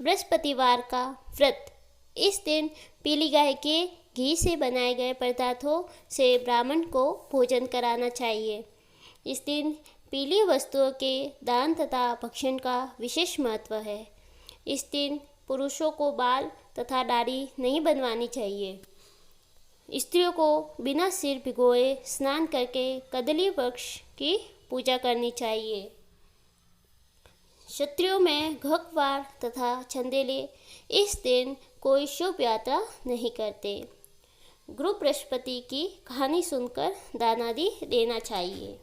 बृहस्पतिवार का व्रत। इस दिन पीली गाय के घी से बनाए गए पदार्थों से ब्राह्मण को भोजन कराना चाहिए। इस दिन पीली वस्तुओं के दान तथा भक्षण का विशेष महत्व है। इस दिन पुरुषों को बाल तथा दाढ़ी नहीं बनवानी चाहिए। स्त्रियों को बिना सिर भिगोए स्नान करके कदली वृक्ष की पूजा करनी चाहिए। क्षत्रियों में घकवार तथा छंदेले इस दिन कोई शुभ यात्रा नहीं करते। गुरु बृहस्पति की कहानी सुनकर दान आदि देना चाहिए।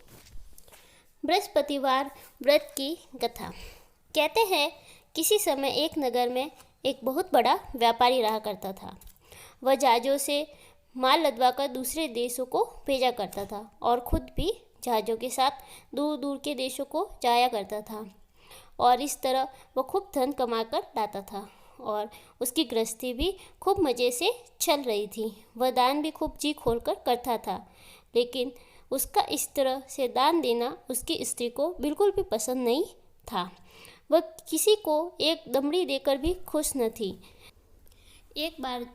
बृहस्पतिवार व्रत की कथा। कहते हैं किसी समय एक नगर में एक बहुत बड़ा व्यापारी रहा करता था। वह जहाज़ों से माल लदवाकर दूसरे देशों को भेजा करता था और खुद भी जहाज़ों के साथ दूर दूर के देशों को जाया करता था और इस तरह वह खूब धन कमाकर लाता था और उसकी गृहस्थी भी खूब मज़े से चल रही थी। वह दान भी खूब जी खोलकर करता था, लेकिन उसका इस तरह से दान देना उसकी स्त्री को बिल्कुल भी पसंद नहीं था। वह किसी को एक दमड़ी देकर भी खुश न थी। एक बार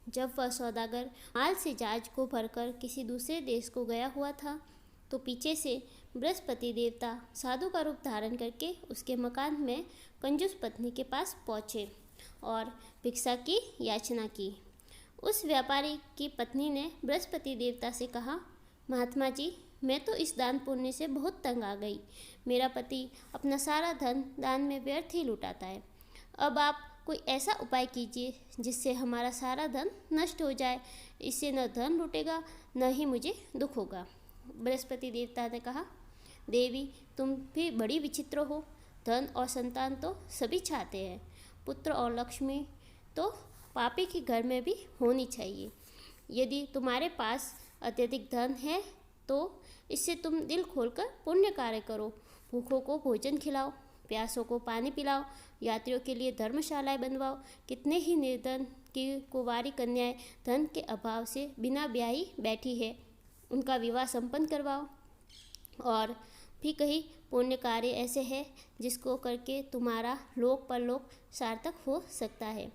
जब वह सौदागर माल से जहाज को भरकर किसी दूसरे देश को गया हुआ था, तो पीछे से बृहस्पति देवता साधु का रूप धारण करके उसके मकान में कंजूस पत्नी के पास पहुँचे और भिक्षा की याचना की। उस व्यापारी की पत्नी ने बृहस्पति देवता से कहा, महात्मा जी, मैं तो इस दान पुण्य से बहुत तंग आ गई। मेरा पति अपना सारा धन दान में व्यर्थ ही लुटाता है। अब आप कोई ऐसा उपाय कीजिए जिससे हमारा सारा धन नष्ट हो जाए। इससे न धन लुटेगा न ही मुझे दुख होगा। बृहस्पति देवता ने कहा, देवी, तुम भी बड़ी विचित्र हो। धन और संतान तो सभी चाहते हैं। पुत्र और लक्ष्मी तो पापी के घर में भी होनी चाहिए। यदि तुम्हारे पास अत्यधिक धन है तो इससे तुम दिल खोलकर पुण्य कार्य करो। भूखों को भोजन खिलाओ, प्यासों को पानी पिलाओ, यात्रियों के लिए धर्मशालाएं बनवाओ। कितने ही निर्धन की कुंवारी कन्याएं धन के अभाव से बिना ब्याही बैठी है, उनका विवाह संपन्न करवाओ। और भी कई पुण्य कार्य ऐसे हैं जिसको करके तुम्हारा लोक परलोक सार्थक हो सकता है।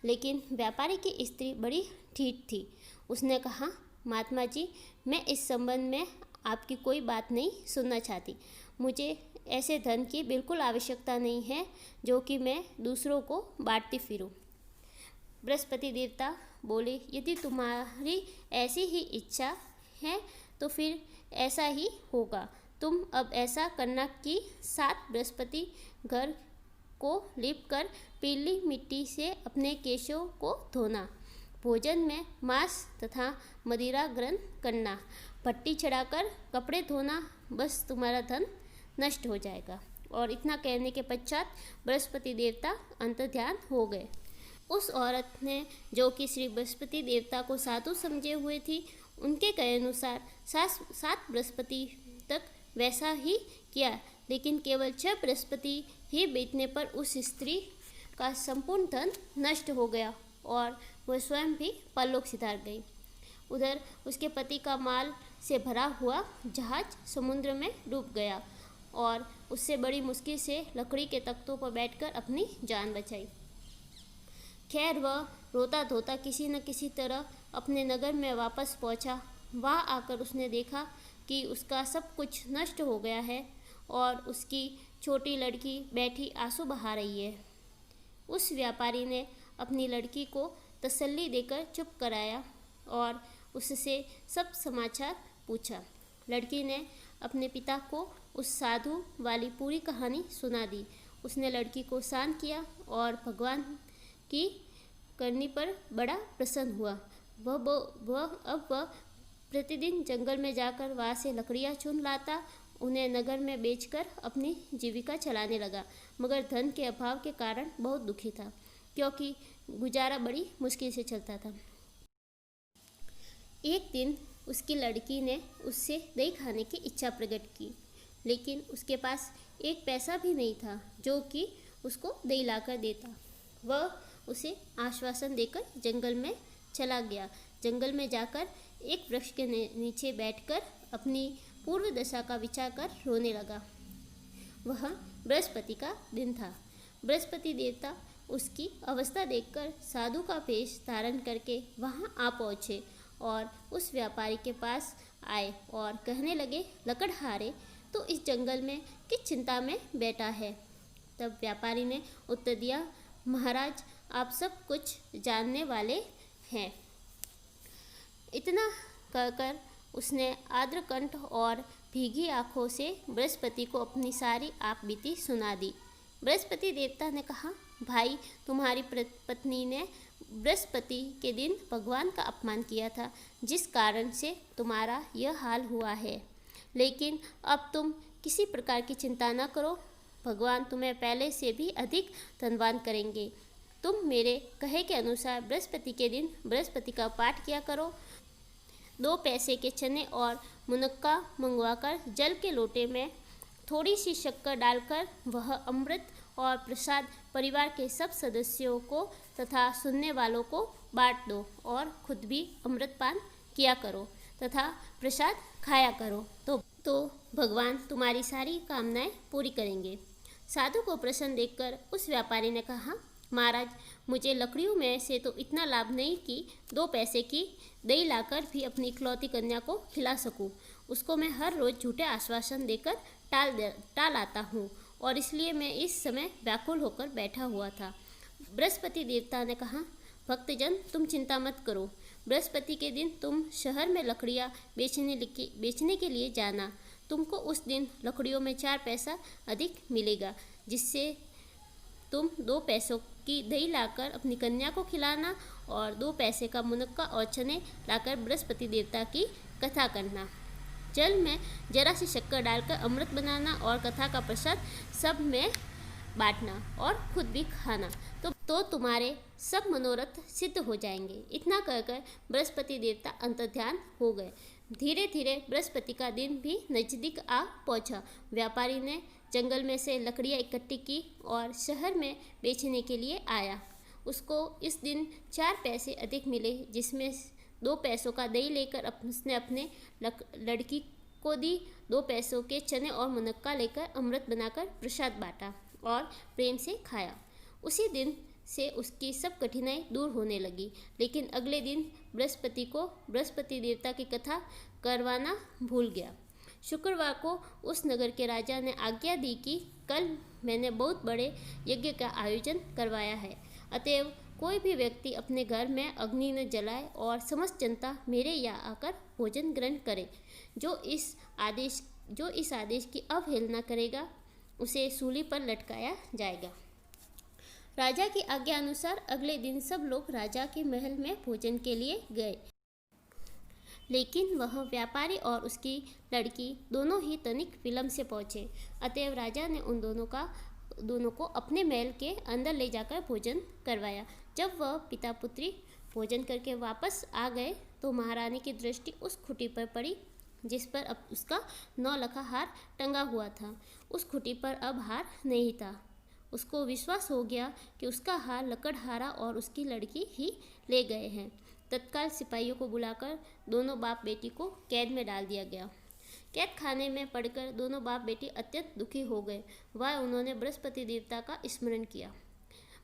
लेकिन व्यापारी की स्त्री बड़ी ढीठ थी। उसने कहा, महात्मा जी, मैं इस संबंध में आपकी कोई बात नहीं सुनना चाहती। मुझे ऐसे धन की बिल्कुल आवश्यकता नहीं है जो कि मैं दूसरों को बांटती फिरूं। बृहस्पति देवता बोले, यदि तुम्हारी ऐसी ही इच्छा है तो फिर ऐसा ही होगा। तुम अब ऐसा करना कि 7 बृहस्पति घर को लीपकर पीली मिट्टी से अपने केशों को धोना, भोजन में मांस तथा मदिरा ग्रहण करना, भट्टी चढ़ाकर कपड़े धोना, बस तुम्हारा धन नष्ट हो जाएगा। और इतना कहने के पश्चात बृहस्पति देवता अंतर्ध्यान हो गए। उस औरत ने, जो कि श्री बृहस्पति देवता को साधु समझे हुए थी, उनके कहे अनुसार 7 बृहस्पति तक वैसा ही किया, लेकिन केवल 6 बृहस्पति ही बीतने पर उस स्त्री का संपूर्ण धन नष्ट हो गया और वह स्वयं भी परलोक सिधार गई। उधर उसके पति का माल से भरा हुआ जहाज समुद्र में डूब गया और उससे बड़ी मुश्किल से लकड़ी के तख्तों पर बैठकर अपनी जान बचाई। खैर, वह रोता धोता किसी न किसी तरह अपने नगर में वापस पहुंचा। वहां आकर उसने देखा कि उसका सब कुछ नष्ट हो गया है और उसकी छोटी लड़की बैठी आंसू बहा रही है। उस व्यापारी ने अपनी लड़की को तसल्ली देकर चुप कराया और उससे सब समाचार पूछा। लड़की ने अपने पिता को उस साधु वाली पूरी कहानी सुना दी। उसने लड़की को शांत किया और भगवान की करनी पर बड़ा प्रसन्न हुआ। अब वह प्रतिदिन जंगल में जाकर वहाँ से लकड़ियाँ चुन लाता, उन्हें नगर में बेचकर अपनी जीविका चलाने लगा, मगर धन के अभाव के कारण बहुत दुखी था, क्योंकि गुजारा बड़ी मुश्किल से चलता था। एक दिन उसकी लड़की ने उससे दही खाने की इच्छा प्रकट की, लेकिन उसके पास एक पैसा भी नहीं था जो कि उसको दही लाकर देता। वह उसे आश्वासन देकर जंगल में चला गया। जंगल में जाकर एक वृक्ष के नीचे बैठकर अपनी पूर्व दशा का विचार कर रोने लगा। वह बृहस्पति का दिन था। बृहस्पति देवता उसकी अवस्था देखकर साधु का वेश धारण करके वहाँ आ पहुँचे और उस व्यापारी के पास आए और कहने लगे, लकड़हारे तो इस जंगल में किस चिंता में बैठा है। तब व्यापारी ने उत्तर दिया, महाराज आप सब कुछ जानने वाले हैं। इतना कहकर उसने आर्द्र कंठ और भीगी आंखों से बृहस्पति को अपनी सारी आप बीती सुना दी। बृहस्पति देवता ने कहा, भाई तुम्हारी पत्नी ने बृहस्पति के दिन भगवान का अपमान किया था, जिस कारण से तुम्हारा यह हाल हुआ है। लेकिन अब तुम किसी प्रकार की चिंता न करो, भगवान तुम्हें पहले से भी अधिक धनवान करेंगे। तुम मेरे कहे के अनुसार बृहस्पति के दिन बृहस्पति का पाठ किया करो। 2 पैसे के चने और मुनक्का मंगवाकर जल के लोटे में थोड़ी सी शक्कर डालकर वह अमृत और प्रसाद परिवार के सब सदस्यों को तथा सुनने वालों को बांट दो और खुद भी अमृतपान किया करो तथा प्रसाद खाया करो, तो भगवान तुम्हारी सारी कामनाएं पूरी करेंगे। साधु को प्रसन्न देखकर उस व्यापारी ने कहा, महाराज मुझे लकड़ियों में से तो इतना लाभ नहीं कि 2 पैसे की दही लाकर भी अपनी इकलौती कन्या को खिला सकूं। उसको मैं हर रोज़ झूठे आश्वासन देकर टाल आता हूँ और इसलिए मैं इस समय व्याकुल होकर बैठा हुआ था। बृहस्पति देवता ने कहा, भक्तजन तुम चिंता मत करो, बृहस्पति के दिन तुम शहर में लकड़ियाँ बेचने के लिए जाना। तुमको उस दिन लकड़ियों में 4 पैसा अधिक मिलेगा, जिससे तुम 2 पैसों की दही लाकर अपनी कन्या को खिलाना और 2 पैसे का मुनक्का और चने लाकर बृहस्पति देवता की कथा करना। जल में जरा सी शक्कर डालकर अमृत बनाना और कथा का प्रसाद सब में बांटना और खुद भी खाना, तो तुम्हारे सब मनोरथ सिद्ध हो जाएंगे। इतना कहकर बृहस्पति देवता अंतर्ध्यान हो गए। धीरे धीरे बृहस्पति का दिन भी नज़दीक आ पहुंचा। व्यापारी ने जंगल में से लकड़ियाँ इकट्ठी की और शहर में बेचने के लिए आया। उसको इस दिन 4 पैसे अधिक मिले, जिसमें 2 पैसों का दही लेकर उसने अपने लड़की को दी। 2 पैसों के चने और मुनक्का लेकर अमृत बनाकर प्रसाद बांटा और प्रेम से खाया। उसी दिन से उसकी सब कठिनाई दूर होने लगी। लेकिन अगले दिन बृहस्पति को बृहस्पति देवता की कथा करवाना भूल गया। शुक्रवार को उस नगर के राजा ने आज्ञा दी कि कल मैंने बहुत बड़े यज्ञ का आयोजन करवाया है, अतएव कोई भी व्यक्ति अपने घर में अग्नि न जलाए और समस्त जनता मेरे यहाँ आकर भोजन ग्रहण करे। जो इस आदेश की अवहेलना करेगा उसे सूली पर लटकाया जाएगा। राजा की आज्ञा अनुसार अगले दिन सब लोग राजा के महल में भोजन के लिए गए, लेकिन वह व्यापारी और उसकी लड़की दोनों ही तनिक विलंब से पहुँचे। अतएव राजा ने उन दोनों को अपने महल के अंदर ले जाकर भोजन करवाया। जब वह पिता पुत्री भोजन करके वापस आ गए तो महारानी की दृष्टि उस खुटी पर पड़ी जिस पर अब उसका 9 लखा हार टंगा हुआ था। उस खुटी पर अब हार नहीं था। उसको विश्वास हो गया कि उसका हार लकड़हारा और उसकी लड़की ही ले गए हैं। तत्काल सिपाहियों को बुलाकर दोनों बाप बेटी को कैद में डाल दिया गया। कैद खाने में पड़कर दोनों बाप बेटी अत्यंत दुखी हो गए। वह उन्होंने बृहस्पति देवता का स्मरण किया।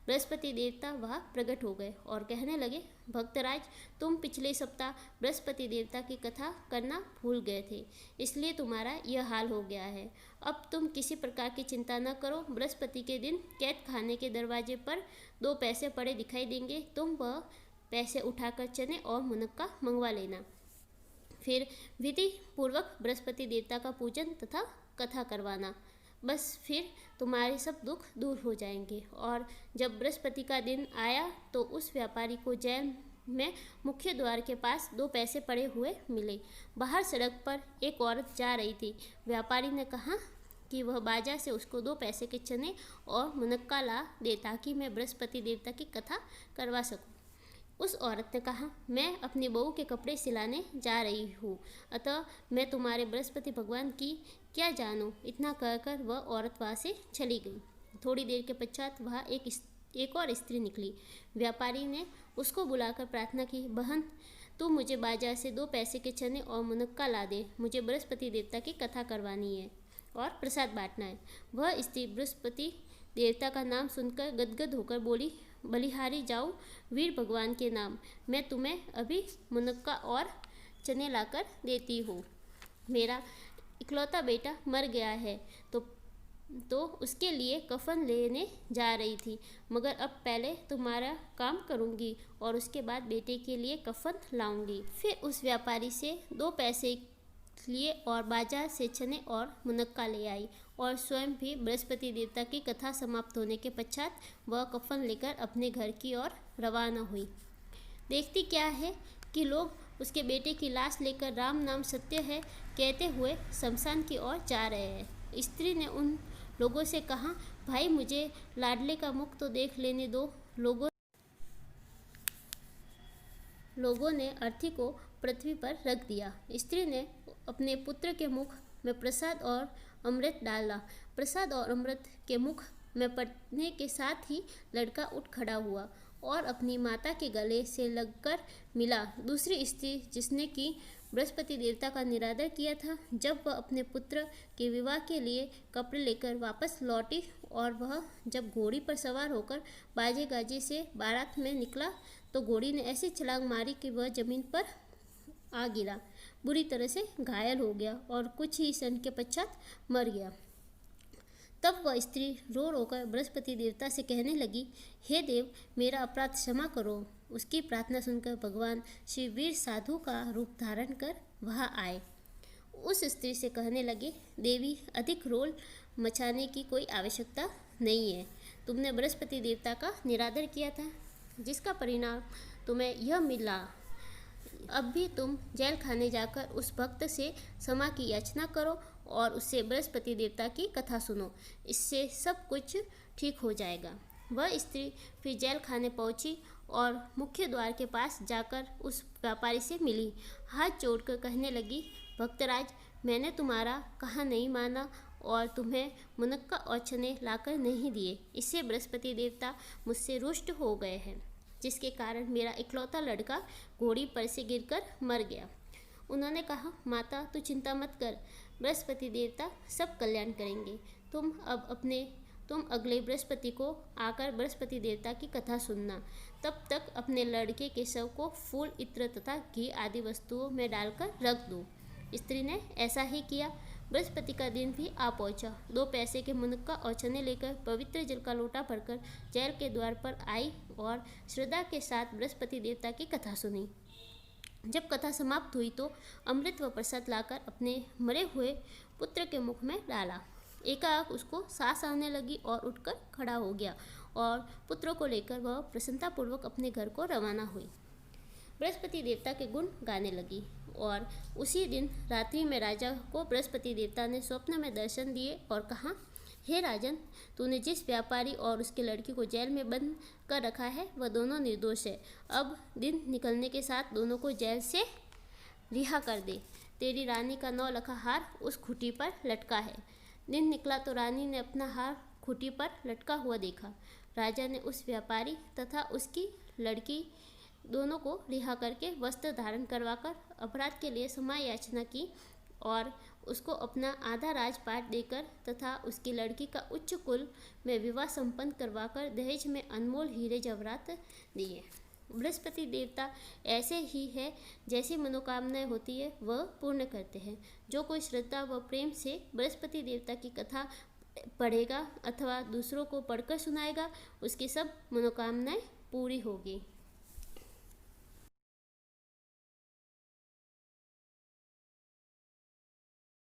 बृहस्पति देवता वहाँ प्रकट हो गए और कहने लगे, भक्तराज तुम पिछले सप्ताह बृहस्पति देवता की कथा करना भूल गए थे, इसलिए तुम्हारा यह हाल हो गया है। अब तुम किसी प्रकार की चिंता न करो। बृहस्पति के दिन कैद खाने के दरवाजे पर 2 पैसे पड़े दिखाई देंगे। तुम वह पैसे उठाकर चने और मुनक्का मंगवा लेना। फिर विधि पूर्वक बृहस्पति देवता का पूजन तथा कथा करवाना। बस फिर तुम्हारे सब दुख दूर हो जाएंगे। और जब बृहस्पति का दिन आया तो उस व्यापारी को जेल में मुख्य द्वार के पास 2 पैसे पड़े हुए मिले। बाहर सड़क पर एक औरत जा रही थी। व्यापारी ने कहा कि वह बाजार से उसको 2 पैसे के चने और मुनक्का ला दे ताकि मैं बृहस्पति देवता की कथा करवा सकूं। उस औरत ने कहा, मैं अपनी बहू के कपड़े सिलाने जा रही हूँ, अतः मैं तुम्हारे बृहस्पति भगवान की क्या जानूँ। इतना कहकर वह औरत वहाँ से चली गई। थोड़ी देर के पश्चात वहाँ एक और स्त्री निकली। व्यापारी ने उसको बुलाकर प्रार्थना की, बहन तू मुझे बाजार से 2 पैसे के चने और मुनक्का ला दे, मुझे बृहस्पति देवता की कथा करवानी है और प्रसाद बांटना है। वह स्त्री बृहस्पति देवता का नाम सुनकर गदगद होकर बोली, बलिहारी जाओ वीर भगवान के नाम, मैं तुम्हें अभी मुनक्का और चने लाकर देती हूँ। मेरा इकलौता बेटा मर गया है तो उसके लिए कफन लेने जा रही थी, मगर अब पहले तुम्हारा काम करूँगी और उसके बाद बेटे के लिए कफन लाऊंगी। फिर उस व्यापारी से 2 पैसे लिए और बाजार से चने और मुनक्का ले आई और स्वयं भी बृहस्पति देवता की कथा समाप्त होने के पश्चात वह कफन लेकर अपने घर की ओर रवाना हुई। देखती क्या है कि लोग उसके बेटे की लाश लेकर राम नाम सत्य है कहते हुए शमशान की ओर जा रहे हैं। स्त्री ने उन लोगों से कहा, भाई मुझे लाडले का मुख तो देख लेने दो। लोगों ने अर्थी को पृथ्वी पर रख दिया। स्त्री ने अपने पुत्र के मुख में प्रसाद और अमृत डाला। प्रसाद और अमृत के मुख में पड़ने के साथ ही लड़का उठ खड़ा हुआ और अपनी माता के गले से लगकर मिला। दूसरी स्त्री जिसने कि बृहस्पति देवता का निरादर किया था, जब वह अपने पुत्र के विवाह के लिए कपड़े लेकर वापस लौटी और वह जब घोड़ी पर सवार होकर बाजे गाजे से बारात में निकला तो घोड़ी ने ऐसी छलांग मारी कि वह जमीन पर आ गिरा, बुरी तरह से घायल हो गया और कुछ ही क्षण के पश्चात मर गया। तब वह स्त्री रो रो कर बृहस्पति देवता से कहने लगी, हे देव, मेरा अपराध क्षमा करो। उसकी प्रार्थना सुनकर भगवान श्री वीर साधु का रूप धारण कर वहाँ आए। उस स्त्री से कहने लगे, देवी, अधिक रोल मचाने की कोई आवश्यकता नहीं है। तुमने बृहस्पति देवता का निरादर किया था, जिसका परिणाम तुम्हें यह मिला। अब भी तुम जेल खाने जाकर उस भक्त से क्षमा की याचना करो और उससे बृहस्पति देवता की कथा सुनो, इससे सब कुछ ठीक हो जाएगा। वह स्त्री फिर जेल खाने पहुंची और मुख्य द्वार के पास जाकर उस व्यापारी से मिली। हाथ जोड़कर कहने लगी, भक्तराज, मैंने तुम्हारा कहा नहीं माना और तुम्हें मुनक्का और चने लाकर नहीं दिए। इससे बृहस्पति देवता मुझसे रुष्ट हो गए हैं, जिसके कारण मेरा इकलौता लड़का घोड़ी पर से गिरकर मर गया। उन्होंने कहा, माता तू चिंता मत कर, बृहस्पति देवता सब कल्याण करेंगे। तुम अगले बृहस्पति को आकर बृहस्पति देवता की कथा सुनना। तब तक अपने लड़के के शव को फूल, इत्र तथा घी आदि वस्तुओं में डालकर रख दो। स्त्री ने ऐसा ही किया। बृहस्पति का दिन भी आ पहुंचा। 2 पैसे के मुनक्का और चने लेकर पवित्र जल का लोटा भरकर जेल के द्वार पर आई और श्रद्धा के साथ बृहस्पति देवता की कथा सुनी। जब कथा समाप्त हुई तो अमृत व प्रसाद लाकर अपने मरे हुए पुत्र के मुख में डाला। एकाएक उसको सांस आने लगी और उठकर खड़ा हो गया और पुत्र को लेकर वह प्रसन्नतापूर्वक अपने घर को रवाना हुई। बृहस्पति देवता के गुण गाने लगी और उसी दिन रात्रि में राजा को बृहस्पति देवता ने स्वप्न में दर्शन दिए और कहा, हे राजन, तूने जिस व्यापारी और उसके लड़की को जेल में बंद कर रखा है वह दोनों निर्दोष है। अब दिन निकलने के साथ दोनों को जेल से रिहा कर दे। तेरी रानी का 9 लखा हार उस खूंटी पर लटका है। दिन निकला तो रानी ने अपना हार खूंटी पर लटका हुआ देखा। राजा ने उस व्यापारी तथा उसकी लड़की दोनों को रिहा करके वस्त्र धारण करवाकर अपराध के लिए क्षमा याचना की और उसको अपना आधा राजपाट देकर तथा उसकी लड़की का उच्च कुल में विवाह संपन्न करवाकर दहेज में अनमोल हीरे जवाहरात दिए। बृहस्पति देवता ऐसे ही है, जैसी मनोकामनाएं होती है वह पूर्ण करते हैं। जो कोई श्रद्धा व प्रेम से बृहस्पति देवता की कथा पढ़ेगा अथवा दूसरों को पढ़कर सुनाएगा, उसकी सब मनोकामनाएं पूरी होगी।